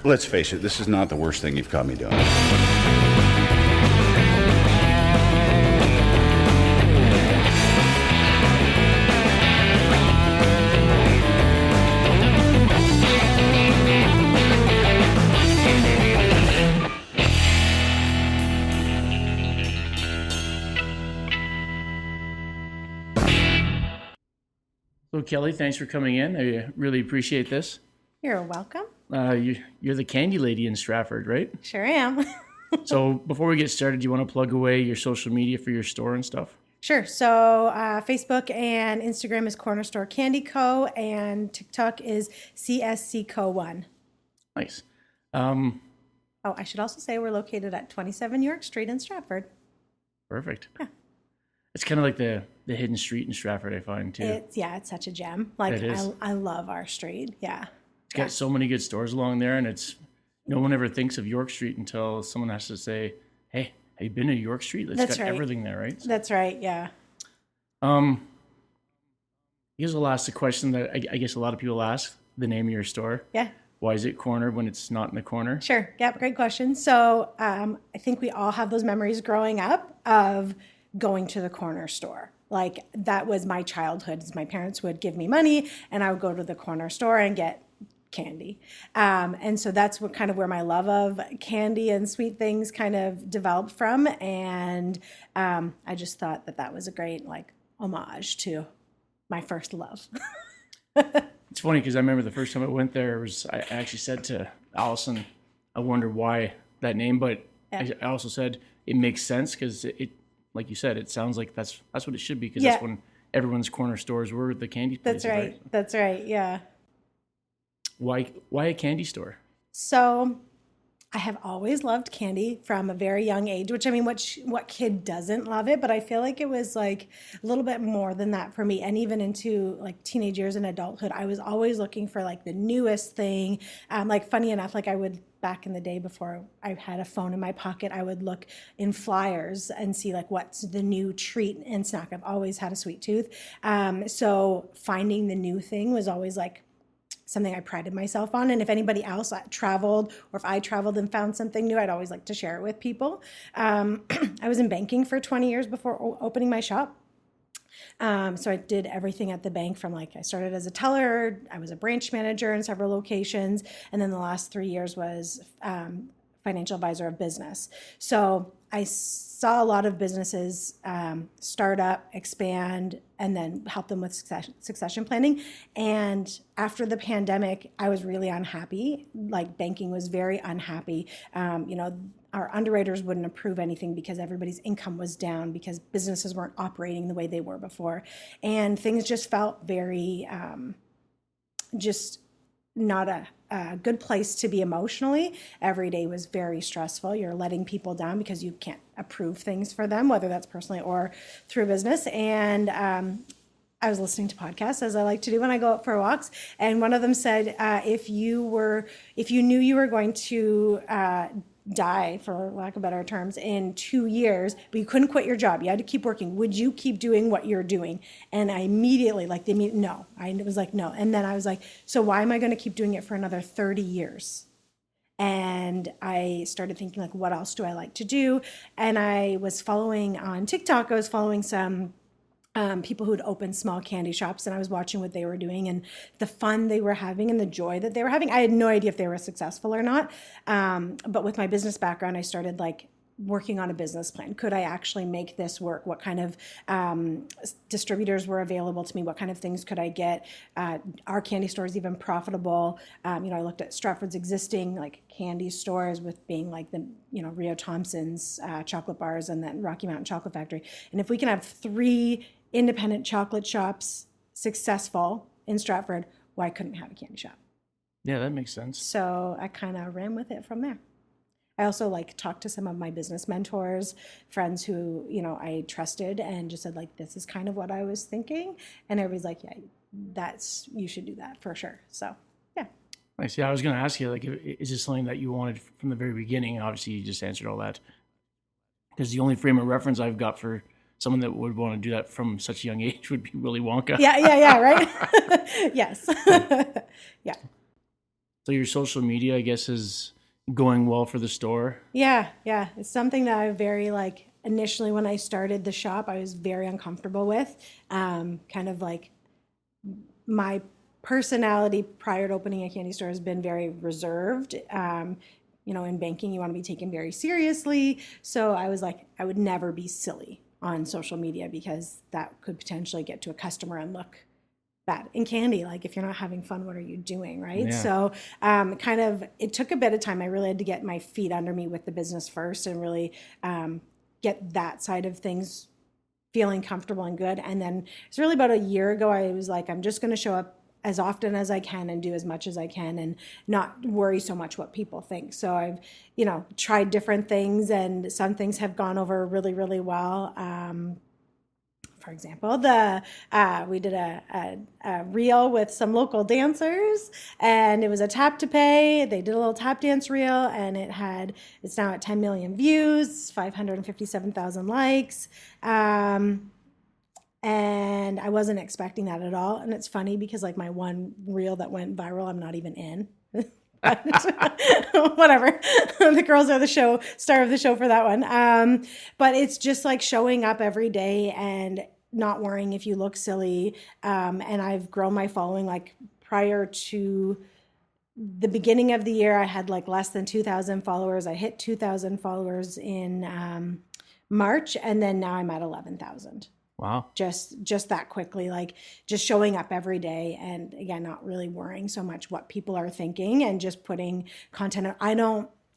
let's face it, this is not the worst thing you've caught me doing. So Kelly, thanks for coming in. I really appreciate this. You're welcome. You're the candy lady in Stratford, right? Sure am. So before we get started, do you want to plug away your social media for your store and stuff? Sure. So Facebook and Instagram is Corner Store Candy Co. and TikTok is CSC Co. 1. Nice. Oh, I should also say we're located at 27 York Street in Stratford. Perfect. Yeah. It's kind of like the hidden street in Stratford, I find, too. It's such a gem. Like, It is. I love our street. Yeah. It's got so many good stores along there, and it's no one ever thinks of York Street until someone has to say, "Hey, have you been to York Street? It's That's got right. everything there, right?" That's right. Yeah. Here's I'll ask the question that I guess a lot of people ask: the name of your store. Yeah. Why is it corner when it's not in the corner? Sure. Yep. Great question. So I think we all have those memories growing up of going to the corner store. Like that was my childhood. My parents would give me money and I would go to the corner store and get candy. And so that's what kind of where my love of candy and sweet things kind of developed from. And I just thought that was a great like homage to my first love. It's funny because I remember the first time I went there, I actually said to Allison, I wonder why that name, but Yeah. I also said it makes sense because it, like you said, it sounds like that's what it should be because Yeah. that's when everyone's corner stores were the candy places. That's right. That's right. Yeah. Why a candy store? So I have always loved candy from a very young age, which I mean, what kid doesn't love it? But I feel like it was like a little bit more than that for me. And even into like teenage years and adulthood, I was always looking for like the newest thing. Like funny enough, like I would back in the day before I had a phone in my pocket, I would look in flyers and see like what's the new treat and snack. I've always had a sweet tooth. So finding the new thing was always like something I prided myself on. And if anybody else traveled or if I traveled and found something new, I'd always like to share it with people. I was in banking for 20 years before opening my shop. So I did everything at the bank from like, I started as a teller, I was a branch manager in several locations. And then the last 3 years was financial advisor of business. So I saw a lot of businesses start up, expand, and then help them with succession planning. And after the pandemic, I was really unhappy. Like banking was very unhappy. Our underwriters wouldn't approve anything because everybody's income was down because businesses weren't operating the way they were before. And things just felt very, just not a good place to be emotionally. Every day was very stressful. You're letting people down because you can't approve things for them, whether that's personally or through business. And I was listening to podcasts, as I like to do when I go out for walks. And one of them said, if you knew you were going to die, for lack of better terms, in 2 years, but you couldn't quit your job, you had to keep working, would you keep doing what you're doing? And I immediately, no. I was like, no. And then I was like, so why am I going to keep doing it for another 30 years? And I started thinking, like, what else do I like to do? And I was following on TikTok, I was following some people who'd opened small candy shops, and I was watching what they were doing and the fun they were having and the joy that they were having. I had no idea if they were successful or not. But with my business background, I started like working on a business plan. Could I actually make this work? What kind of distributors were available to me? What kind of things could I get? Are candy stores even profitable? I looked at Stratford's existing like candy stores with being like the, Rio Thompson's chocolate bars and then Rocky Mountain Chocolate Factory. And if we can have 3 independent chocolate shops successful in Stratford, why couldn't we have a candy shop? Yeah, that makes sense. So I kind of ran with it from there. I also like talked to some of my business mentors, friends who, I trusted and just said like, this is kind of what I was thinking. And everybody's like, yeah, you should do that for sure. So, yeah. Nice. Yeah, I was going to ask you, like, is this something that you wanted from the very beginning? Obviously, you just answered all that. Because the only frame of reference I've got for someone that would want to do that from such a young age would be Willy Wonka. Yeah, right? Yes. Yeah. So your social media, I guess, is going well for the store. Yeah, yeah. It's something that I very like initially when I started the shop, I was very uncomfortable with. Kind of like my personality prior to opening a candy store has been very reserved. In banking, you want to be taken very seriously. So I was like, I would never be silly on social media because that could potentially get to a customer and look bad. In candy, like if you're not having fun, what are you doing, right? Yeah. So it took a bit of time. I really had to get my feet under me with the business first and really get that side of things feeling comfortable and good. And then it's really about a year ago, I was like, I'm just going to show up as often as I can and do as much as I can and not worry so much what people think. So I've, tried different things, and some things have gone over really, really well. For example, we did a reel with some local dancers, and it was a tap to pay. They did a little tap dance reel, and it's now at 10 million views, 557,000 likes. And I wasn't expecting that at all. And it's funny because like my one reel that went viral, I'm not even in. Whatever. The girls are the star of the show for that one. But it's just like showing up every day and not worrying if you look silly. And I've grown my following. Like prior to the beginning of the year, I had like less than 2,000 followers. I hit 2,000 followers in March, and then now I'm at 11,000. Wow. Just that quickly, like just showing up every day, and again, not really worrying so much what people are thinking and just putting content out.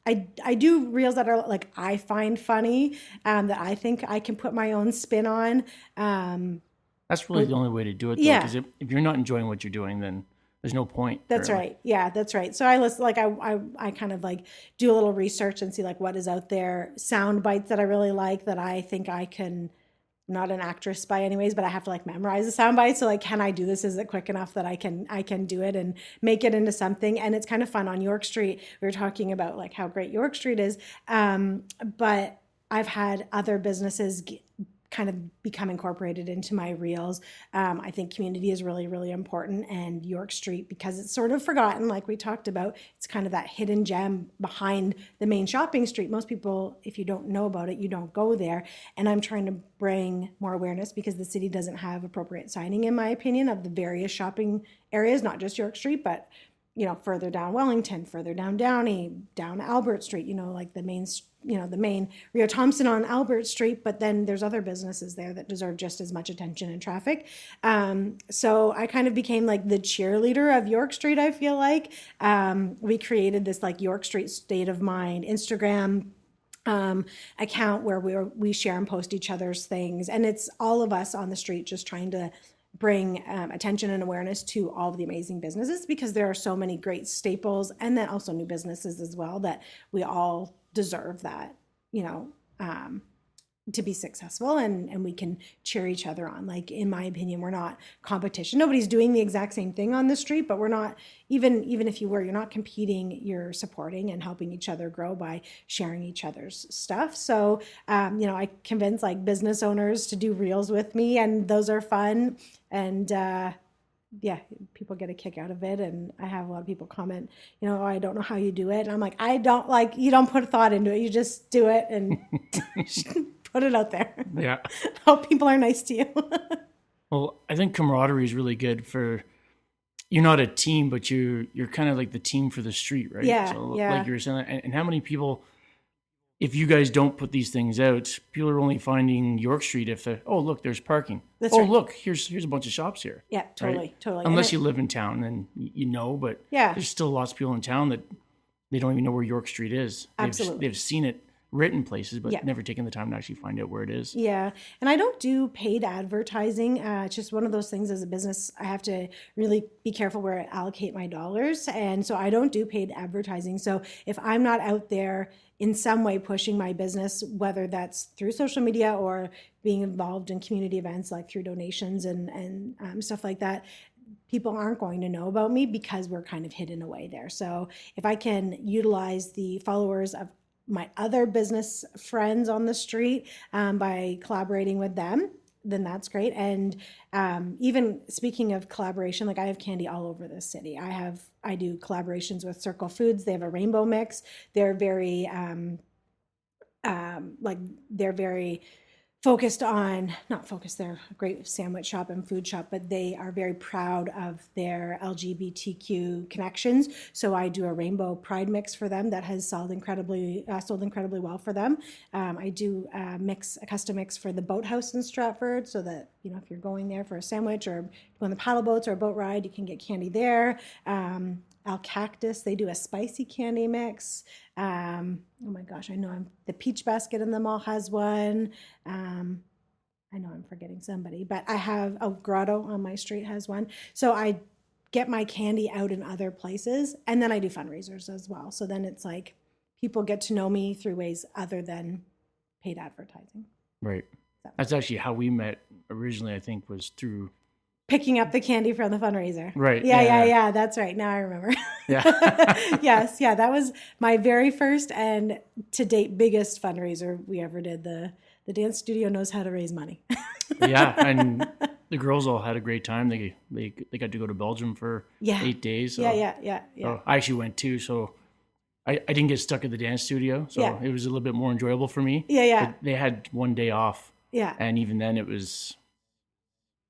I do reels that are like I find funny, that I think I can put my own spin on. That's really the only way to do it, though. Yeah. Because if you're not enjoying what you're doing, then there's no point. That's right. Yeah, that's right. So I listen, like I kind of like do a little research and see like what is out there, sound bites that I really like that I think I can. Not an actress by any ways, but I have to like memorize the soundbite. So like, can I do this? Is it quick enough that I can do it and make it into something? And it's kind of fun on York Street. We were talking about like how great York Street is. But I've had other businesses kind of become incorporated into my reels. I think community is really, really important, and York Street, because it's sort of forgotten, like we talked about, it's kind of that hidden gem behind the main shopping street. Most people, if you don't know about it, you don't go there. And I'm trying to bring more awareness because the city doesn't have appropriate signing, in my opinion, of the various shopping areas, not just York Street, but further down Wellington, further down Downey, down Albert Street, like the main Rio Thompson on Albert Street, but then there's other businesses there that deserve just as much attention and traffic. So I kind of became like the cheerleader of York Street, I feel like. We created this like York Street State of Mind Instagram account where we share and post each other's things. And it's all of us on the street just trying to bring attention and awareness to all of the amazing businesses, because there are so many great staples and then also new businesses as well that we all deserve that, to be successful, and we can cheer each other on. Like, in my opinion, we're not competition. Nobody's doing the exact same thing on the street, but we're not, even if you were, you're not competing, you're supporting and helping each other grow by sharing each other's stuff. So, I convince like business owners to do reels with me, and those are fun. And, people get a kick out of it. And I have a lot of people comment, oh, I don't know how you do it. And I'm like, you don't put thought into it. You just do it and put it out there. Yeah. Hope people are nice to you. Well, I think camaraderie is really good you're not a team, but you're kind of like the team for the street, right? Yeah. So yeah. like you were saying, and how many people, if you guys don't put these things out, people are only finding York Street if look, there's parking. That's right. Look, here's a bunch of shops here. Yeah, totally, right? totally. Unless you live in town, then but yeah, there's still lots of people in town that they don't even know where York Street is. Absolutely. They've seen it written places, but never taken the time to actually find out where it is. Yeah. And I don't do paid advertising. It's just one of those things as a business, I have to really be careful where I allocate my dollars. And so I don't do paid advertising. So if I'm not out there in some way pushing my business, whether that's through social media or being involved in community events like through donations and stuff like that, people aren't going to know about me because we're kind of hidden away there. So if I can utilize the followers of my other business friends on the street by collaborating with them, that's great. And even speaking of collaboration, like I have candy all over this city. I do collaborations with Circle Foods. They have a rainbow mix. They're very they're very focused on, not focused, they're a great sandwich shop and food shop, but they are very proud of their LGBTQ connections. So I do a rainbow pride mix for them that has sold incredibly well for them. I do a custom mix for the boathouse in Stratford, so that, you know, if you're going there for a sandwich or go on the paddle boats or a boat ride, you can get candy there. Al Cactus, they do a spicy candy mix. Oh my gosh, I know the Peach Basket in the mall has one. I know I'm forgetting somebody, but I have a Grotto on my street has one. So I get my candy out in other places, and then I do fundraisers as well. So then it's like people get to know me through ways other than paid advertising. Right. So. That's actually how we met originally, I think, was through picking up the candy from the fundraiser. Right. Yeah. That's right. Now I remember. Yeah. Yes. Yeah. That was my very first and to date biggest fundraiser we ever did. The dance studio knows how to raise money. Yeah. And the girls all had a great time. They got to go to Belgium for 8 days. So, Yeah. So I actually went too. So I didn't get stuck at the dance studio. So it was a little bit more enjoyable for me. Yeah. But they had one day off. Yeah. And even then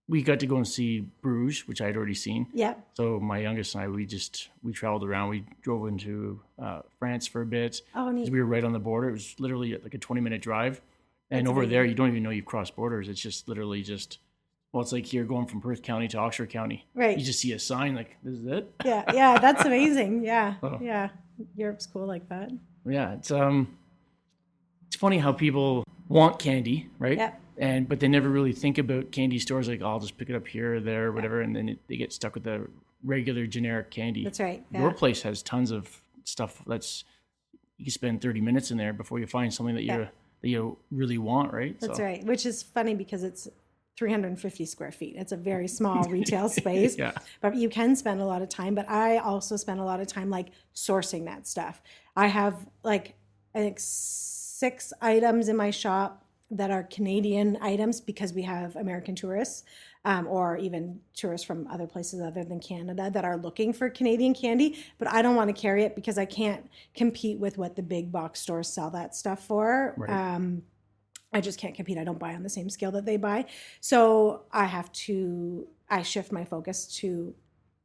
we got to go and see Bruges, which I had already seen. Yeah. So my youngest and I, we traveled around. We drove into France for a bit. Oh, neat. 'Cause we were right on the border. It was literally like a 20-minute drive. And over there, you don't even know you've crossed borders. It's just literally it's like here going from Perth County to Oxford County. Right. You just see a sign like, this is it? Yeah. That's amazing. Yeah. Oh. Yeah. Europe's cool like that. Yeah. It's funny how people want candy, right? Yeah. But they never really think about candy stores like, oh, I'll just pick it up here or there or whatever, and then they get stuck with the regular generic candy. That's right. Yeah. Your place has tons of stuff you can spend 30 minutes in there before you find something that you really want, right? That's right. Which is funny because it's 350 square feet. It's a very small retail space. Yeah. But you can spend a lot of time. But I also spend a lot of time like sourcing that stuff. I have like I think 6 items in my shop that are Canadian items because we have American tourists or even tourists from other places other than Canada that are looking for Canadian candy, but I don't want to carry it because I can't compete with what the big box stores sell that stuff for. Right. I just can't compete. I don't buy on the same scale that they buy. So I shift my focus to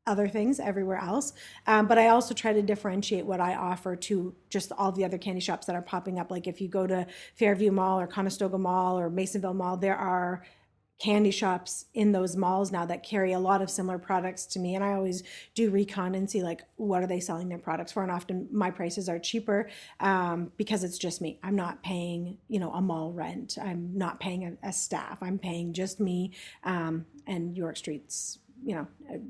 other things everywhere else. But I also try to differentiate what I offer to just all the other candy shops that are popping up. Like if you go to Fairview Mall or Conestoga Mall or Masonville Mall, there are candy shops in those malls now that carry a lot of similar products to me. And I always do recon and see like, what are they selling their products for? And often my prices are cheaper because it's just me. I'm not paying, a mall rent. I'm not paying a staff. I'm paying just me and York Street's a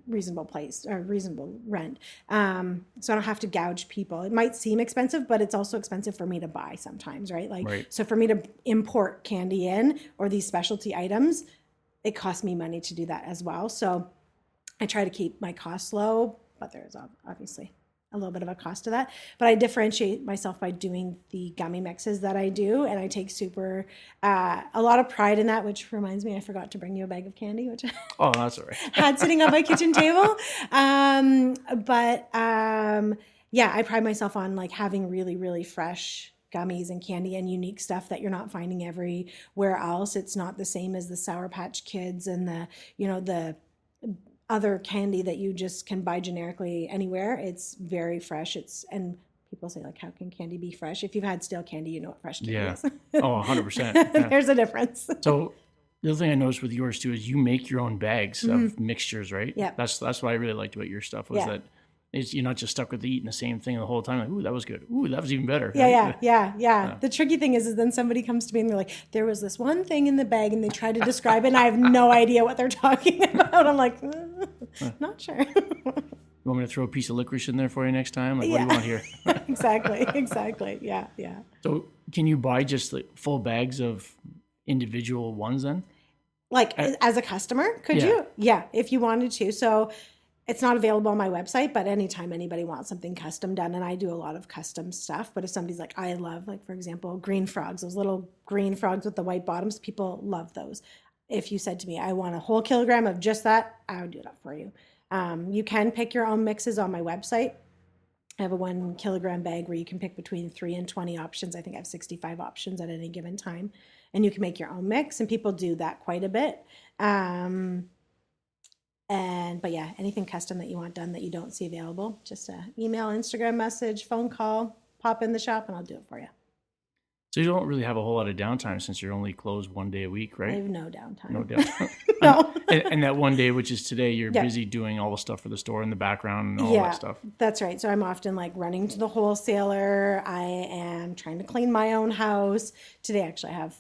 reasonable place or reasonable rent. So I don't have to gouge people. It might seem expensive, but it's also expensive for me to buy sometimes, right? So for me to import candy in or these specialty items, it costs me money to do that as well. So I try to keep my costs low, but there's obviously a little bit of a cost to that. But I differentiate myself by doing the gummy mixes that I do. And I take a lot of pride in that, which reminds me, I forgot to bring you a bag of candy, which Oh, that's all right. had sitting on my kitchen table. I pride myself on like having really, really fresh gummies and candy and unique stuff that you're not finding everywhere else. It's not the same as the Sour Patch Kids and the other candy that you just can buy generically anywhere. It's very fresh. And people say like, how can candy be fresh? If you've had stale candy, you know what fresh candy is. Oh, 100%. Yeah. There's a difference. So the other thing I noticed with yours too is you make your own bags of mixtures, right? Yeah. That's what I really liked about your stuff was that you're not just stuck with eating the same thing the whole time. Like, ooh, that was good. Ooh, that was even better. Yeah. The tricky thing is then somebody comes to me and they're like, there was this one thing in the bag and they try to describe it and I have no idea what they're talking about. I'm like, not sure. You want me to throw a piece of licorice in there for you next time? Like, what do you want here? Exactly. Yeah. So can you buy just like full bags of individual ones then? Like as a customer, could you? Yeah, if you wanted to. So it's not available on my website, but anytime anybody wants something custom done, and I do a lot of custom stuff, but if somebody's like, I love, like, for example, green frogs, those little green frogs with the white bottoms, people love those. if you said to me, I want a whole kilogram of just that, I would do that for you. You can pick your own mixes on my website. I have a 1 kilogram bag where you can pick between 3 and 20 options. I think I have 65 options at any given time. And you can make your own mix, and people do that quite a bit. But yeah, anything custom that you want done that you don't see available, just email, Instagram message, phone call, pop in the shop, and I'll do it for you. So you don't really have a whole lot of downtime since you're only closed 1 day a week, I right? have no downtime. No downtime. No. And that 1 day, which is today, you're Yeah. busy doing all the stuff for the store in the background and all Yeah, that stuff. that's right. So I'm often like running to the wholesaler. I am trying to clean my own house. Today, actually, I have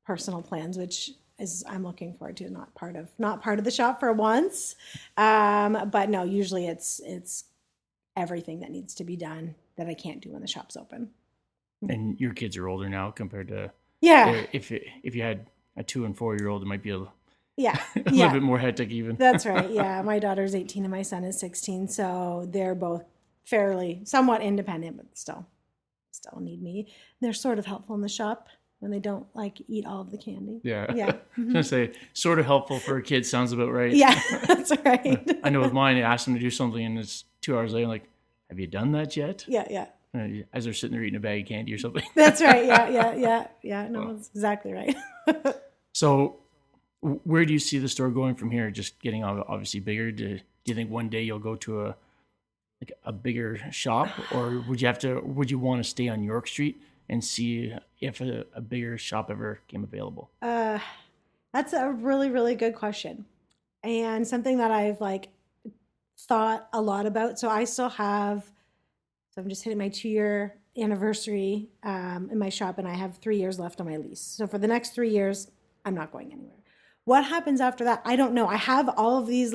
personal plans, which is I'm looking forward to. Not part of the shop for once. But no, usually it's everything that needs to be done that I can't do when the shop's open. And your kids are older now compared to Yeah, if you had a 2 and 4 year old, it might be a yeah, little yeah. bit more hectic even. That's right. Yeah, my daughter's 18 and my son is 16, so they're both somewhat independent, but still need me. They're sort of helpful in the shop when they don't like eat all of the candy. Yeah. Yeah. I was gonna say sort of helpful for a kid sounds about right. Yeah, that's right. I know with mine, I asked them to do something and it's 2 hours later, I'm like, have you done that yet? Yeah. As they're sitting there eating a bag of candy or something. That's right. Yeah. No, that's exactly right. So where do you see the store going from here? Just getting obviously bigger? Do you think one day you'll go to a bigger shop, or would you want to stay on York Street and see if a bigger shop ever came available? That's a really, really good question, and something that I've thought a lot about. So I'm just hitting my 2-year anniversary in my shop, and I have 3 years left on my lease. So for the next 3 years, I'm not going anywhere. What happens after that? I don't know. I have all of these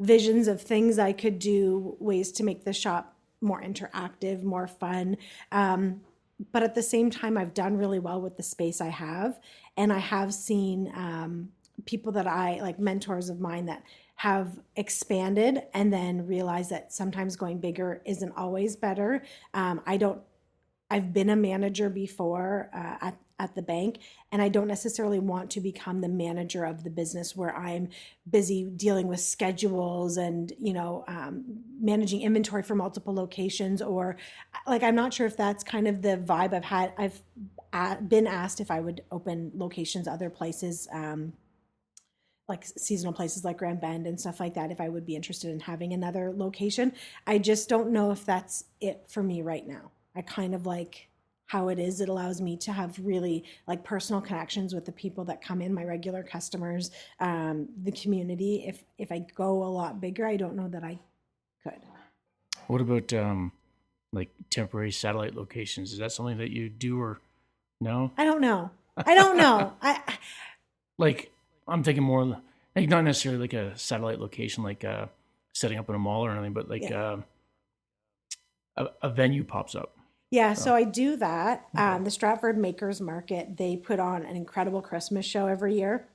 visions of things I could do, ways to make the shop more interactive, more fun. But at the same time, I've done really well with the space I have. And I have seen people that mentors of mine that have expanded and then realized that sometimes going bigger isn't always better. I've been a manager before at the bank, and I don't necessarily want to become the manager of the business where I'm busy dealing with schedules and, managing inventory for multiple locations, or I'm not sure if that's kind of the vibe I've had. I've been asked if I would open locations other places, like seasonal places like Grand Bend and stuff like that, if I would be interested in having another location. I just don't know if that's it for me right now. I kind of like how it is. It allows me to have really personal connections with the people that come in, my regular customers, the community. If I go a lot bigger, I don't know that I could. What about temporary satellite locations? Is that something that you do or no? I don't know. I'm thinking more not necessarily a satellite location, setting up in a mall or anything, but a venue pops up. Yeah, so I do that. The Stratford Makers Market, they put on an incredible Christmas show every year.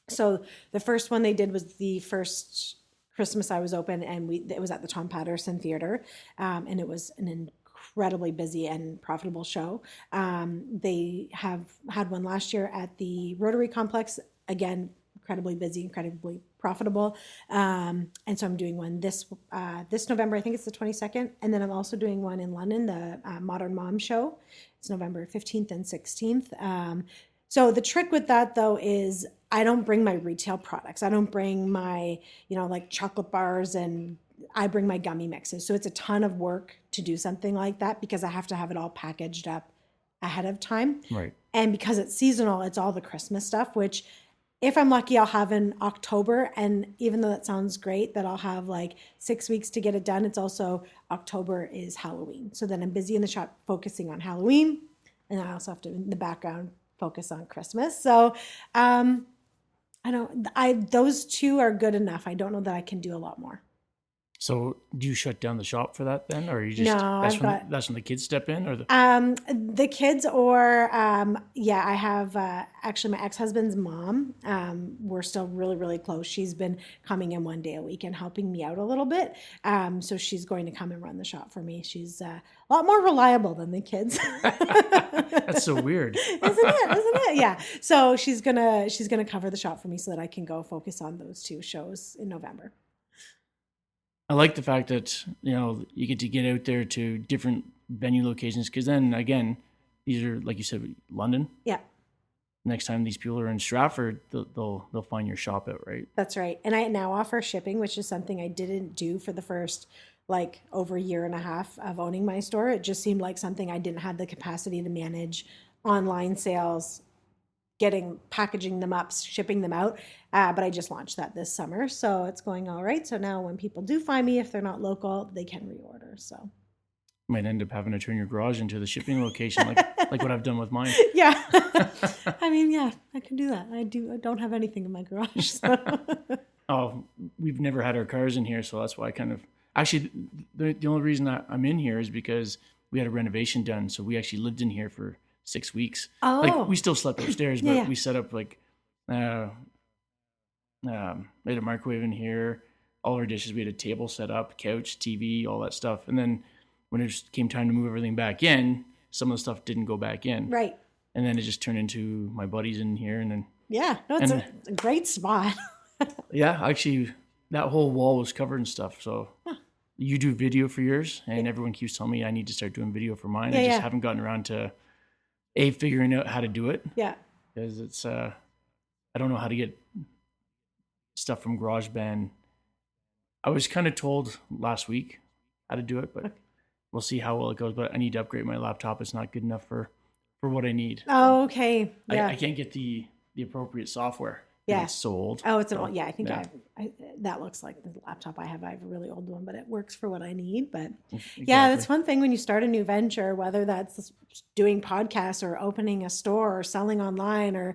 So the first one they did was the first Christmas I was open, and it was at the Tom Patterson Theater, and it was an incredibly busy and profitable show. They have had one last year at the Rotary Complex, again, incredibly busy, incredibly profitable. And so I'm doing one this November, I think it's the 22nd. And then I'm also doing one in London, the Modern Mom Show. It's November 15th and 16th. So the trick with that though is I don't bring my retail products. I don't bring my, chocolate bars, and I bring my gummy mixes. So it's a ton of work to do something like that because I have to have it all packaged up ahead of time. Right. And because it's seasonal, it's all the Christmas stuff, which if I'm lucky, I'll have in October. And even though that sounds great that I'll have 6 weeks to get it done, it's also October is Halloween. So then I'm busy in the shop focusing on Halloween. And I also have to, in the background, focus on Christmas. So those two are good enough. I don't know that I can do a lot more. So do you shut down the shop for that then, or you just No, that's when the kids step in, or the the kids or I have actually my ex-husband's mom. We're still really, really close. She's been coming in one day a week and helping me out a little bit. So she's going to come and run the shop for me. She's a lot more reliable than the kids. that's so weird. Isn't it? Yeah. So she's gonna cover the shop for me so that I can go focus on those 2 shows in November. I like the fact that, you get to get out there to different venue locations, because then again, these are, like you said, London. Yeah. Next time these people are in Stratford, they'll find your shop out, right? That's right. And I now offer shipping, which is something I didn't do for the first over a year and a half of owning my store. It just seemed like something I didn't have the capacity to manage online sales, packaging them up, shipping them out. But I just launched that this summer. So it's going all right. So now when people do find me, if they're not local, they can reorder. So might end up having to turn your garage into the shipping location, like what I've done with mine. yeah. I mean, yeah, I can do that. I don't have anything in my garage. So. Oh, we've never had our cars in here, so that's why actually, the only reason I'm in here is because we had a renovation done. So we actually lived in here for 6 weeks. Oh. We still slept upstairs, but Yeah. we set up we had a microwave in here, all our dishes. We had a table set up, couch, TV, all that stuff. And then when it just came time to move everything back in, some of the stuff didn't go back in. Right. And then it just turned into my buddies in here, and then Yeah. No, it's a great spot. yeah, actually, that whole wall was covered in stuff. So you do video for yours, and everyone keeps telling me I need to start doing video for mine. I just haven't gotten around to figuring out how to do it. Yeah. Because it's I don't know how to get stuff from GarageBand. I was kind of told last week how to do it, but we'll see how well it goes. But I need to upgrade my laptop. It's not good enough for what I need. Oh, okay. Yeah. I can't get the appropriate software. Yeah. It's so old. Oh, it's an old. Yeah, I think Yeah. that looks like the laptop I have. I have a really old one, but it works for what I need. But Exactly. yeah, that's one thing when you start a new venture, whether that's doing podcasts or opening a store or selling online, or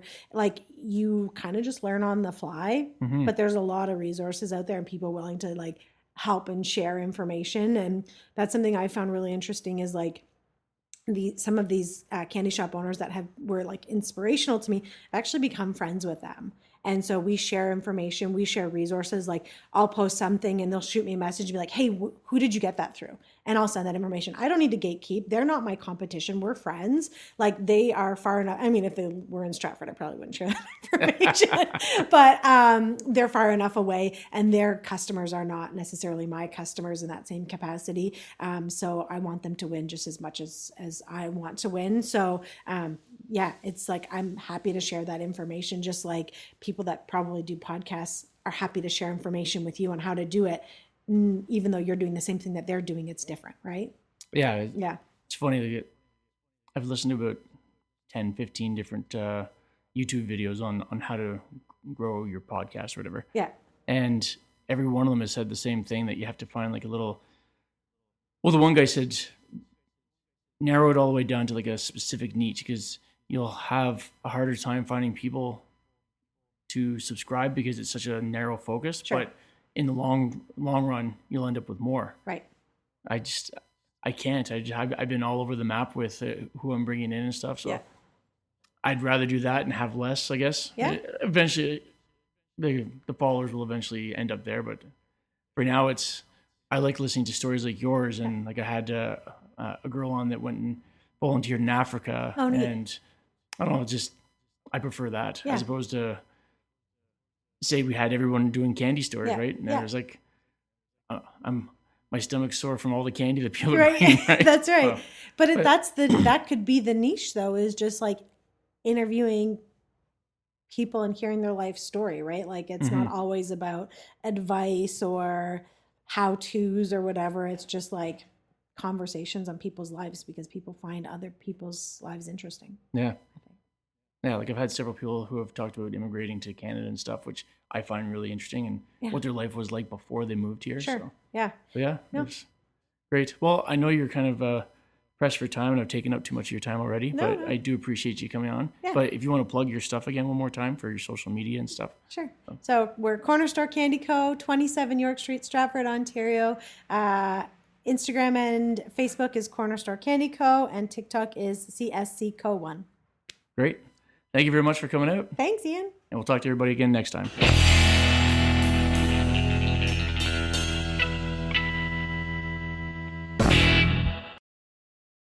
you kind of just learn on the fly. Mhm. But there's a lot of resources out there and people willing to help and share information. And that's something I found really interesting is some of these candy shop owners that were inspirational to me, I've actually become friends with them. And so we share information, we share resources. I'll post something and they'll shoot me a message and be like, hey, who did you get that through? And I'll send that information. I don't need to gatekeep. They're not my competition. We're friends. They are far enough. I mean, if they were in Stratford, I probably wouldn't share that information. But they're far enough away and their customers are not necessarily my customers in that same capacity. So I want them to win just as much as I want to win. So yeah, it's I'm happy to share that information, just like people that probably do podcasts are happy to share information with you on how to do it. Even though you're doing the same thing that they're doing, it's different, right? Yeah. Yeah. It's funny. I've listened to about 10, 15 different YouTube videos on how to grow your podcast or whatever. Yeah. And every one of them has said the same thing, that you have to find a little, well, the one guy said, narrow it all the way down to a specific niche, because you'll have a harder time finding people to subscribe because it's such a narrow focus. Sure. But in the long run, you'll end up with more. Right. I can't. I've been all over the map with who I'm bringing in and stuff. So Yeah. I'd rather do that and have less, I guess. Yeah. Eventually, the followers will eventually end up there. But for now, I like listening to stories like yours. And I had a girl on that went and volunteered in Africa. Oh, neat. And I don't know, I prefer that Yeah. as opposed to, say we had everyone doing candy stores, Yeah. right? And Yeah. I was my stomach's sore from all the candy that people are Right. bringing, right? That's right. So, But that could be the niche though, is just interviewing people and hearing their life story, right? It's not always about advice or how-tos or whatever. It's just conversations on people's lives, because people find other people's lives interesting. yeah. Yeah, I've had several people who have talked about immigrating to Canada and stuff, which I find really interesting, and what their life was like before they moved here. Sure. So, Yeah. but yeah, No. it's great. Well, I know you're kind of pressed for time and I've taken up too much of your time already, but I do appreciate you coming on. Yeah. But if you want to plug your stuff again one more time for your social media and stuff. Sure. So we're Corner Store Candy Co., 27 York Street, Stratford, Ontario. Instagram and Facebook is Corner Store Candy Co., and TikTok is CSC Co. 1. Great. Thank you very much for coming out. Thanks, Ian. And we'll talk to everybody again next time.